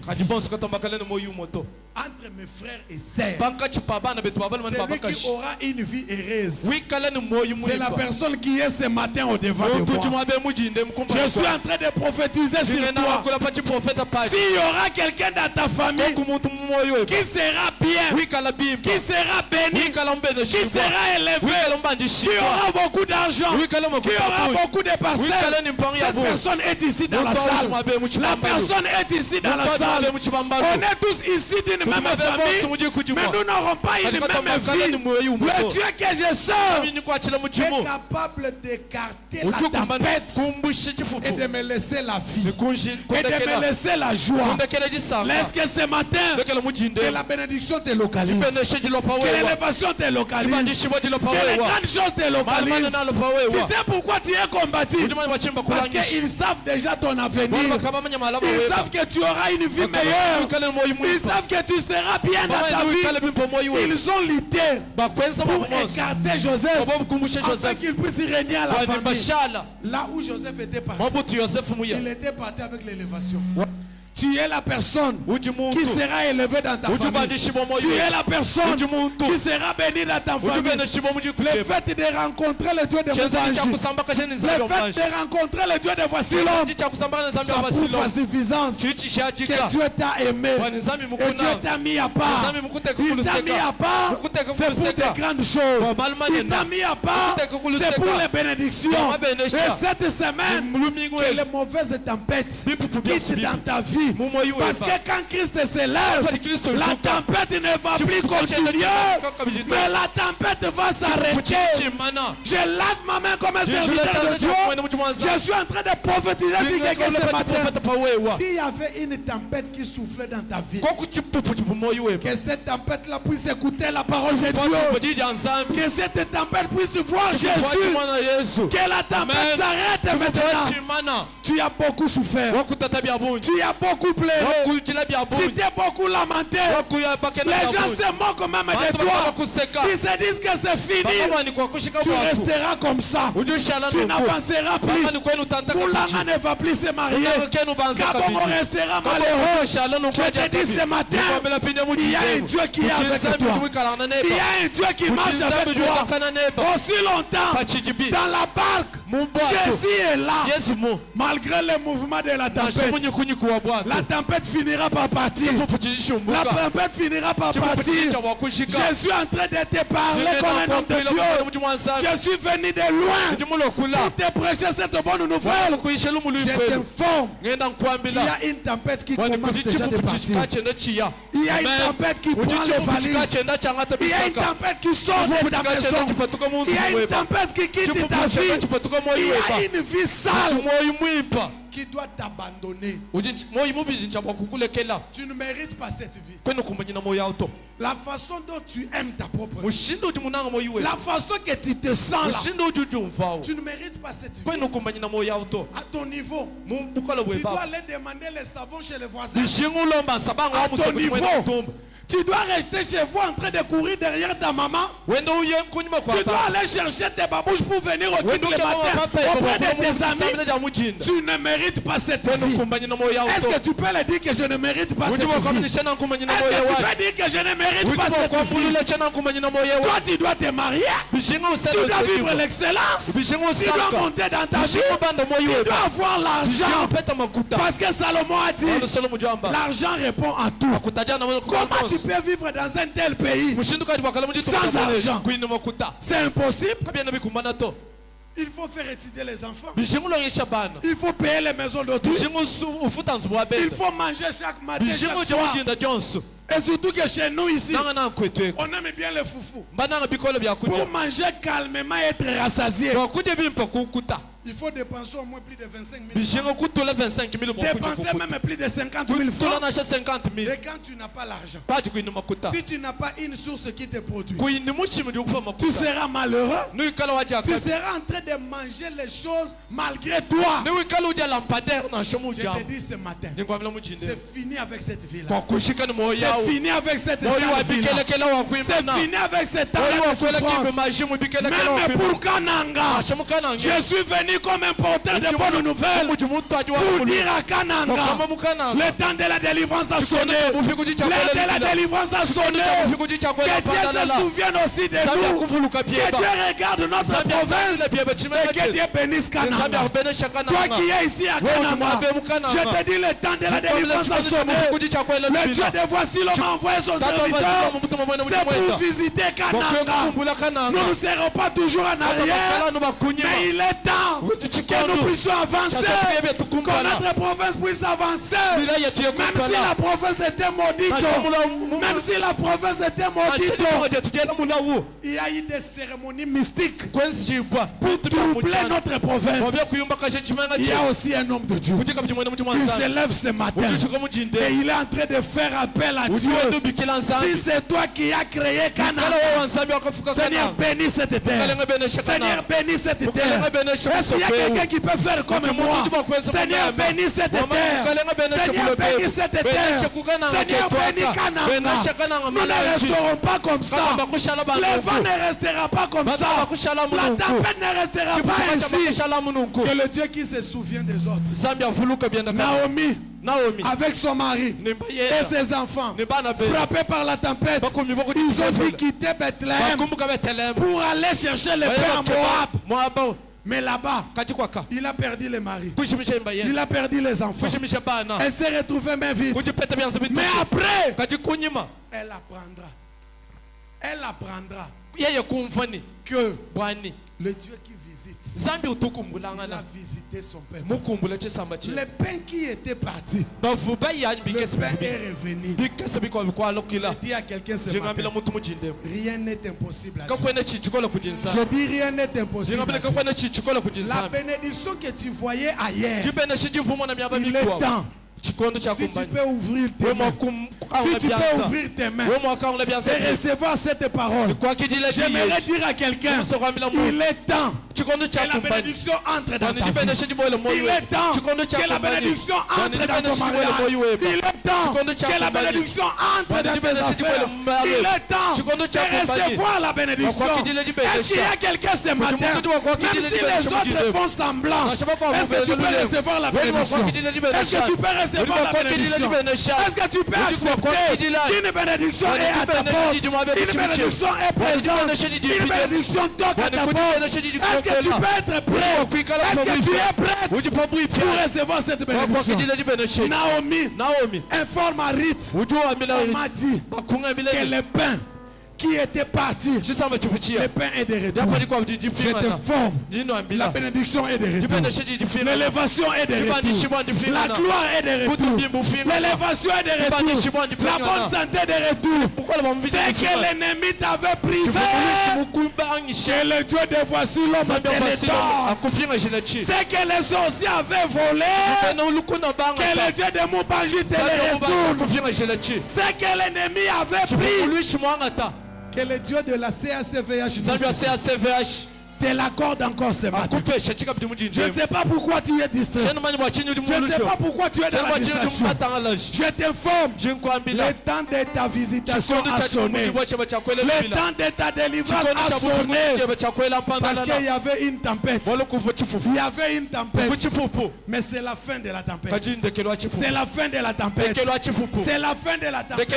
Entre mes frères et sœurs, celui qui aura une vie heureuse, c'est la personne qui est ce matin au devant de moi. Je suis en train de prophétiser sur toi. S'il y aura quelqu'un dans ta famille qui sera bien, qui sera béni, qui sera élevé, qui aura beaucoup d'argent, qui aura beaucoup de parcelles, cette personne est ici dans la salle. La personne est ici dans la salle. On est tous ici d'une même famille, mais nous n'aurons pas une même vie. Le Dieu que je sers est capable d'écarter la tempête et de me laisser la vie et de me laisser la joie. Laisse que ce matin, que la bénédiction te localise, que l'élévation te localise, que les grandes choses te localisent. Tu sais pourquoi tu es combattu? Parce qu'ils savent déjà ton avenir. Ils savent que tu auras une vie meilleure. Ils savent que tu seras bien dans ta vie. Ils ont lutté pour écarter Joseph afin qu'il puisse régner à la famille. Là où Joseph était parti, il était parti avec l'élévation. Tu es la personne qui sera élevée dans ta famille. Tu es la personne qui sera bénie dans ta famille. Le fait de rencontrer le Dieu de Mouvanji, le fait de rencontrer le Dieu de Voici-l'homme, ça prouve la suffisance que Dieu t'a aimé et Dieu t'a mis à part. Il t'a mis à part, c'est pour des grandes choses. Il t'a mis à part, c'est pour les bénédictions. Et cette semaine, que les mauvaises tempêtes quittent dans ta vie. Parce que quand Christ se lève, la tempête ne va plus continuer, mais la tempête va s'arrêter. Je lave ma main comme un serviteur de Dieu. Je suis en train de prophétiser ce matin. S'il y avait une tempête qui soufflait dans ta vie, que cette tempête-là puisse écouter la parole de Dieu, que cette tempête puisse voir Jésus, que la tempête s'arrête maintenant. Tu as beaucoup souffert, tu as beaucoup pleuré, tu t'es beaucoup lamenté. Les gens se moquent même de toi. Ils se disent que c'est fini. Tu resteras comme ça. Tu n'avanceras plus. Moulanga ne va plus se marier. Kabongo restera malheureux. Je te dis ce matin, il y a un Dieu qui est avec toi. Il y a un Dieu qui marche avec toi. Aussi longtemps, dans la barque, Jésus est là. Malgré le mouvement de la tempête, la tempête finira par partir. La tempête finira par partir. Je suis en train de te parler comme un homme de Dieu. Je suis venu de loin pour te prêcher cette bonne nouvelle. Je t'informe qu'il y a une tempête qui commence déjà de partir. Il y a une tempête qui prend les valises. Il y a une tempête qui sort de ta maison. Il y a une tempête qui quitte ta vie. Il y a une vie sale qui doit t'abandonner. Tu ne mérites pas cette vie. La façon dont tu aimes ta propre vie, la façon que tu te sens là, tu ne mérites pas cette vie. À ton niveau, tu dois aller demander les savons chez les voisins. À ton niveau, Tu dois rester chez vous en train de courir derrière ta maman. Tu dois aller chercher tes babouches pour venir au culte le matin auprès de tes amis. Tu ne mérites pas cette vie. Est-ce que tu peux le dire que je ne mérite pas cette vie? Est-ce que tu peux dire que je ne mérite pas cette vie? Toi, tu dois te marier. Tu dois vivre l'excellence. Tu dois monter dans ta vie. Tu dois avoir l'argent. Parce que Salomon a dit, l'argent répond à tout. Comment tu peux vivre dans un tel pays sans argent? C'est impossible. Il faut faire étudier les enfants. Il faut payer les maisons d'autrui. Il faut manger chaque matin, chaque soir. Et surtout que chez nous ici, on aime bien le foufou. Pour manger calmement et être rassasié, il faut dépenser au moins plus de 25 000 francs. Dépenser même plus de 50 000 francs. Et quand tu n'as pas l'argent, si tu n'as pas une source qui te produit, tu seras malheureux. Tu seras en train de manger les choses malgré toi. Je te dis ce matin, c'est fini avec cette vie-là. C'est fini avec cette sale vie-là. C'est fini avec cette âme de souffrance. Même pour Kananga, je suis venu comme un porteur de bonnes nouvelles pour dire à Kananga, le temps de la délivrance a sonné. Le temps de la délivrance a sonné. Que Dieu se souvienne aussi de nous. Que Dieu regarde notre province et que Dieu bénisse Kananga. Toi qui es ici à Kananga, je te dis, le temps de la délivrance a sonné. Le Dieu de voici m'a envoyé son serviteur, c'est pour visiter Kananga. Nous ne serons pas toujours en arrière, mais il est temps que nous puissions avancer, que notre province puisse avancer. Même si la province était maudite, même si la province était maudite, il y a eu des cérémonies mystiques pour troubler notre province. Il y a aussi un homme de Dieu. Il se lève ce matin et il est en train de faire appel à Dieu. Si c'est toi qui as créé Kananga, Seigneur, bénis cette terre. Seigneur, bénis cette terre. Est-ce qu'il y a quelqu'un qui peut faire comme moi? Seigneur, bénis cette terre. Seigneur, bénis cette terre. Seigneur, bénis Kananga. Nous ne resterons pas comme ça. Le vent ne restera pas comme ça. La tempête ne restera pas ainsi. Que le Dieu qui se souvient des autres. Naomi, avec son mari et ses enfants, frappés par la tempête, ils ont dû quitter Bethléem pour aller chercher le pain en Moab. Mais là-bas, il a perdu les maris, il a perdu les enfants. Elle s'est retrouvée main vide. Mais après, elle apprendra que le Dieu qui visite, il a visité son peuple. Le pain qui était parti, le pain est revenu. Je dis à quelqu'un ce matin, rien n'est impossible à Dieu. Je dis rien n'est impossible à Dieu. La bénédiction que tu voyais ailleurs, il est temps. Si tu peux ouvrir tes mains, et recevoir cette parole, j'aimerais dire à quelqu'un, il est temps que la bénédiction entre dans ta vie. Il est temps que la bénédiction entre dans ton mariage. Il est temps que la bénédiction entre dans tes affaires. Il est temps de recevoir la bénédiction. Est-ce qu'il y a quelqu'un ce matin, même si les autres font semblant, est-ce que tu peux recevoir la bénédiction? Est-ce que tu peux recevoir la bénédiction? Est-ce que tu peux accepter qu'une bénédiction est à ta porte? Une bénédiction est présente. Une bénédiction toque à ta porte. Est-ce que tu peux être prêt? Est-ce que tu es prête pour recevoir cette bénédiction? Naomi informe à Ruth, on m'a dit que le pain qui était parti, le pain est de retour. Je t'informe, la bénédiction est de retour. L'élévation est de retour. La gloire est de retour. L'élévation est de retour. La bonne santé est de retour. C'est que l'ennemi t'avait privé, que le Dieu de voici l'homme te le donne. C'est que les sorciers avaient volé, que le Dieu de Moubanji te le retourne. C'est que l'ennemi avait pris, que le Dieu de la CACVH te l'accorde encore ce matin. Je ne sais pas pourquoi tu es distrait. Je ne sais pas pourquoi tu es dans la distraction. Je t'informe, le temps de ta visitation a sonné. Le temps de ta délivrance a sonné. Parce qu'il y avait une tempête. Il y avait une tempête. Mais c'est la fin de la tempête. C'est la fin de la tempête. C'est la fin de la tempête.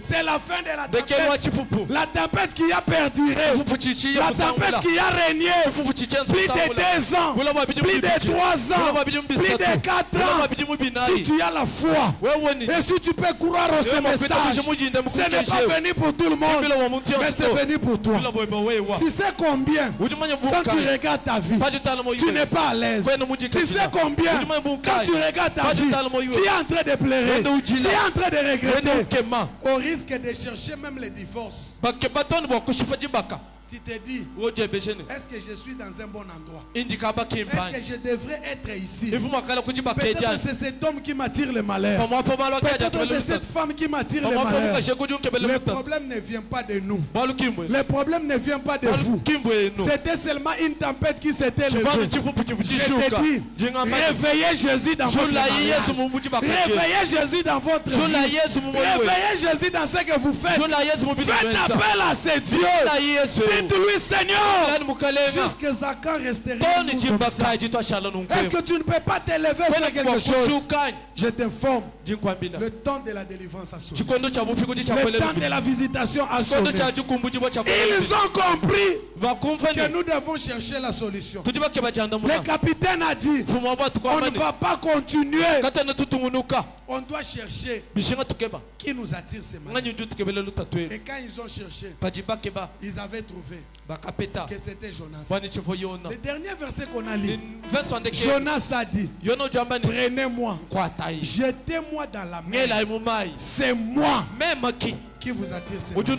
C'est la fin de la tempête. La tempête qui a perduré. La tempête qui a régné. Plus de 2 ans. Plus de 3 ans. Plus de 4 ans. Si tu as la foi. Et si tu peux croire au ce message. Ce n'est pas venu pour tout le monde. Mais c'est venu pour toi. Tu sais combien? Quand tu regardes ta vie, tu n'es pas à l'aise. Tu sais combien? Quand tu regardes ta vie, tu es en train de pleurer. Tu es en train de regretter. Au risque de chercher même le divorce. Tu te dis, est-ce que je suis dans un bon endroit? Est-ce que je devrais être ici? Peut-être que c'est cet homme qui m'attire le malheur. Peut-être que c'est cette femme qui m'attire le malheur. Le problème ne vient pas de nous. Le problème ne vient pas de vous. C'était seulement une tempête qui s'était levée. Je te dis, réveillez Jésus dans votre mariage. Réveillez Jésus dans votre vie. Réveillez Jésus dans ce que vous faites. Faites appel à ce Dieu. Dites-lui, Seigneur, jusqu'à quand resterez-vous comme ça? Est-ce que tu ne peux pas t'élever pour quelque chose? Je t'informe, le temps de la délivrance a sonné. Le temps de la visitation a sonné. Ils ont compris que nous devons chercher la solution. Le capitaine a dit, on ne va pas continuer. On doit chercher qui nous attire ces matin. Et quand ils ont cherché, ils avaient trouvé que c'était Jonas. Le dernier verset qu'on a lu, Jonas a dit, prenez-moi, jetez-moi dans la mer. C'est moi qui vous attire ces matin.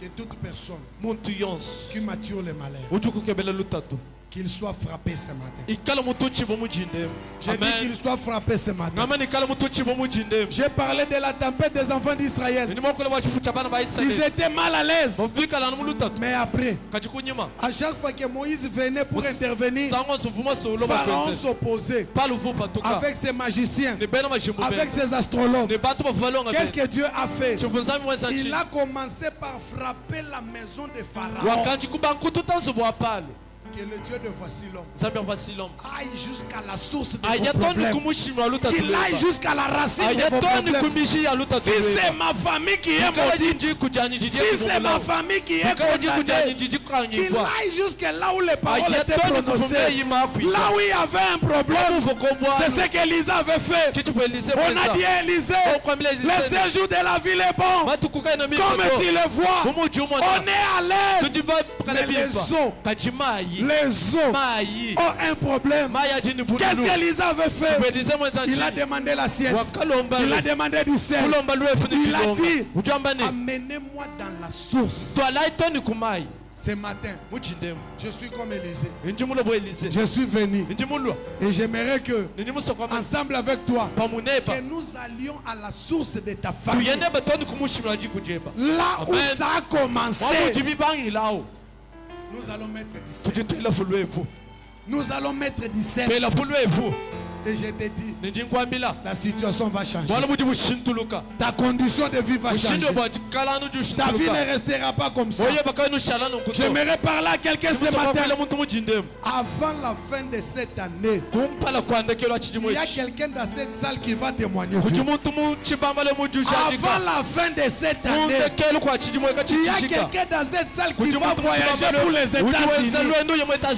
Que toute personne qui mature le malheur, qu'il soit frappé ce matin. J'ai dit qu'il soit frappé ce matin. J'ai parlé de la tempête des enfants d'Israël. Ils étaient mal à l'aise. Mais après, à chaque fois que Moïse venait pour intervenir, Pharaon s'opposait avec ses magiciens, avec ses astrologues. Qu'est-ce que Dieu a fait? Il a commencé par frapper la maison de Pharaon. Que le Dieu de voici l'homme aille jusqu'à la source de vos problèmes. Qu'il aille jusqu'à la racine de vos problèmes. Si c'est ma famille qui est maudite, si c'est ma famille qui est condamnée, qu'il aille jusqu'à là où les paroles étaient prononcées. Là où il y avait un problème, c'est ce qu'Élisa avait fait. On a dit à Élisée, le séjour de la ville est bon. Comme tu le vois, on est à l'aise. Mais les eaux ont un problème. Qu'est-ce qu'Élisa avait fait? Il a demandé la sienne. Il a demandé du sel. Il a dit, amenez-moi dans la source. Ce matin, je suis comme Élisée. Je suis venu. Et j'aimerais que, ensemble avec toi, que nous allions à la source de ta famille. Là où ça a commencé. Nous allons mettre du sel. Nous allons mettre du sel. Et je te dis, la situation va changer. Ta condition de vie va changer. Ta vie ne restera pas comme ça. J'aimerais parler à quelqu'un ce matin. Avant la fin de cette année, il y a quelqu'un dans cette salle qui va témoigner. Avant la fin de cette année, il y a quelqu'un dans cette salle qui va voyager pour les États-Unis.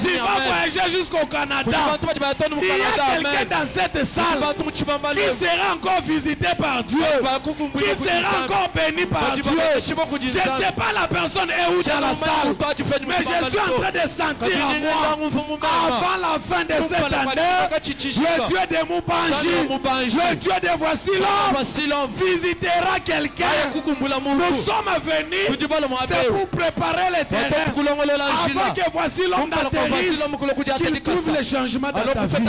Il va voyager jusqu'au Canada. Il y a quelqu'un dans cette salle qui sera encore visité par Dieu, qui sera encore béni par Dieu. Je ne sais pas la personne est où dans la salle, mais je suis en train de sentir en moi, avant la fin de cette année, le Dieu de Mubanji, le Dieu de Voici l'homme, visitera quelqu'un. Nous sommes venus, c'est pour préparer le terrain avant que Voici l'homme n'atterrisse, qu'il trouve le changement dans ta vie.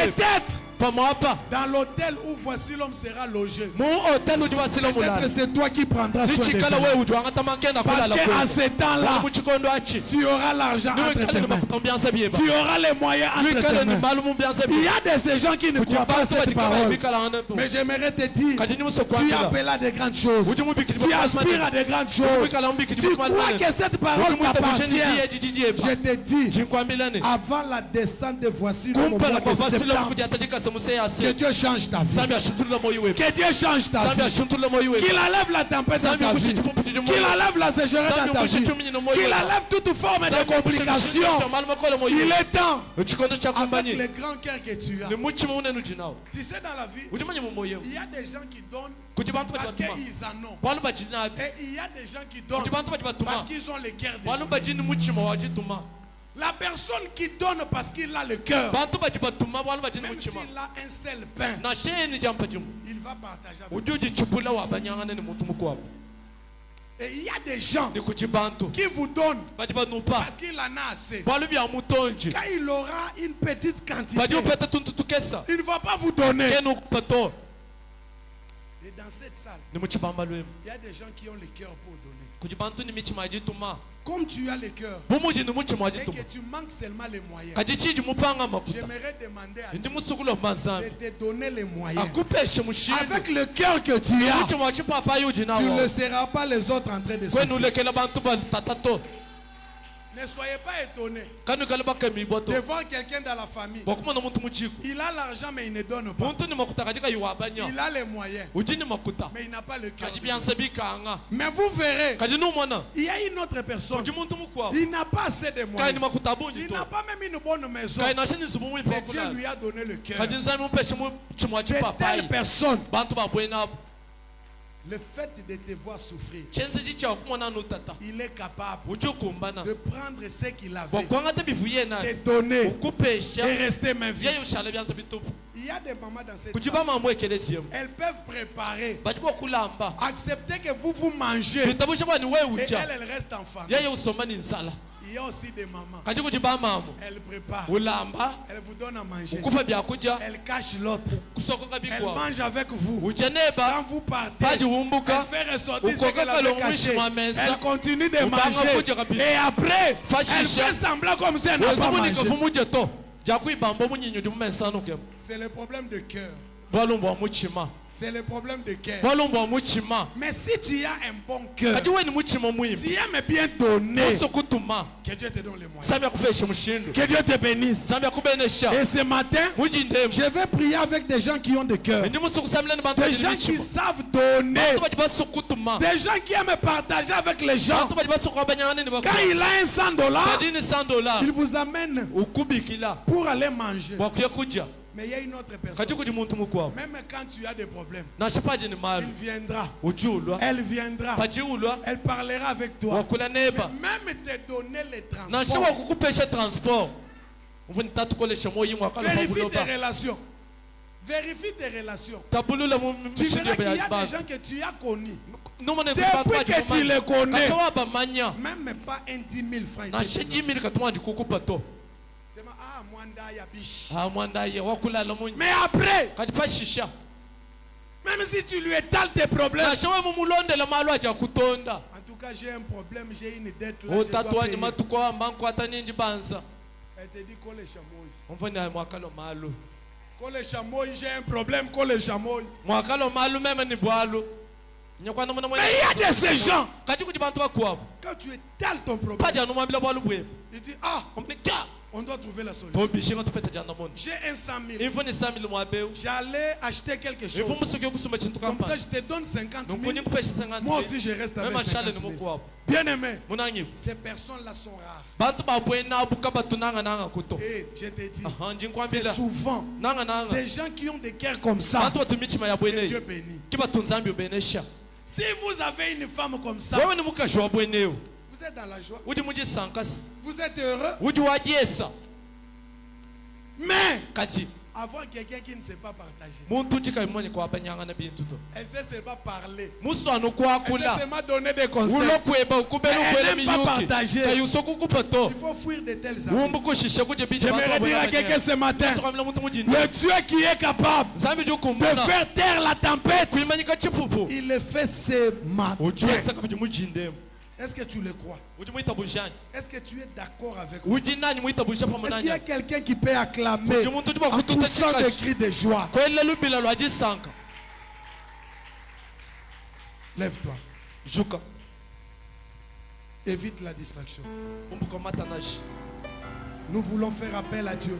Peut-être Dans l'hôtel où voici l'homme sera logé. Peut-être c'est toi qui prendras soin de ça. Parce qu'à ce temps-là, tu auras l'argent entre tes mains. Tu auras les moyens entre tes mains. Il y a de ces gens qui ne croient pas à cette parole. Mais j'aimerais te dire, tu appelles à de grandes choses. Tu aspires à de grandes choses. Tu crois que cette parole t'appartient. Je te dis, avant la descente de voici le mois de septembre, que Dieu change ta vie. Que Dieu change ta vie. Qu'il enlève la tempête dans ta vie. Qu'il enlève la sécheresse dans ta vie. Qu'il enlève toute forme de complication. Il est temps. Avec le grand cœur que tu as. Tu sais, dans la vie, il y a des gens qui donnent parce qu'ils en ont. Et il y a des gens qui donnent parce qu'ils ont le cœur de Dieu. La personne qui donne parce qu'il a le cœur, même s'il a un seul pain, il va partager avec vous. Et il y a des gens qui vous donnent parce qu'il en a assez. Quand il aura une petite quantité, il ne va pas vous donner. Et dans cette salle, il y a des gens qui ont le cœur pour donner. Comme tu as le cœur et que tu manques seulement les moyens, j'aimerais demander à Dieu de te donner les moyens. Avec le cœur que tu as, tu ne laisseras pas les autres en train de souffrir. Ne soyez pas étonnés de voir quelqu'un dans la famille. Il a l'argent mais il ne donne pas. Il a les moyens mais il n'a pas le cœur. Mais vous verrez, il y a une autre personne. Il n'a pas assez de moyens. Il n'a pas même une bonne maison. Mais Dieu lui a donné le cœur. De telle personne, le fait de te voir souffrir, il est capable de prendre ce qu'il avait, de donner et rester même vite. Il y a des mamans dans cette salle. Elles peuvent préparer, accepter que vous mangez et elles restent en famille. Il y a aussi des mamans. Elle prépare. Elle vous donne à manger. Elle cache l'autre. Elle mange avec vous. Quand vous partez, elle fait ressortir ce qu'elle avait caché. Elle continue de manger. Et après, elle fait semblant comme si elle n'a pas mangé. C'est le problème de cœur. C'est le problème de cœur. Mais si tu as un bon cœur, tu aimes bien donner, que Dieu te donne les moyens. Que Dieu te bénisse. Et ce matin, je vais prier avec des gens qui ont des cœurs. Des gens qui savent donner. Des gens qui aiment partager avec les gens. Quand il a un $100, il vous amène pour aller manger. Mais il y a une autre personne. Même quand tu as des problèmes, il viendra. Elle viendra. Elle parlera avec toi. Mais même te donner les transports. Vérifie tes relations. Vérifie tes relations. Tu verras qu'il y a des gens que tu as connus. Depuis que tu les connais, même pas un 10 000 francs. Mais après, même si tu lui étales tes problèmes, en tout cas j'ai un problème, j'ai une dette là, je dois payer. Elle te dit colle les chamois, j'ai un problème, colle les chamois. Mais il y a de ces gens, quand tu étales ton problème, il dit on doit trouver la solution. J'ai un 100 000. J'allais acheter quelque chose. Comme ça, je te donne 50 000. Moi aussi, je reste avec 50 000. Bien aimé, ces personnes-là sont rares. Et je te dis, c'est souvent des gens qui ont des cœurs comme ça que Dieu bénit. Si vous avez une femme comme ça, vous êtes dans la joie. Vous êtes heureux. Mais Avoir quelqu'un qui ne sait pas partager. Elle sait seulement parler. Elle sait seulement donner des conseils. Elle n'aime pas partager. Il faut fuir de tels amis. J'aimerais dire à quelqu'un ce matin, le Dieu qui est capable de faire taire la tempête, il le fait ce matin. Est-ce que tu le crois? Est-ce que tu es d'accord avec moi? Est-ce qu'il y a quelqu'un qui peut acclamer en poussant des cris de joie? Lève-toi. Évite la distraction. Nous voulons faire appel à Dieu.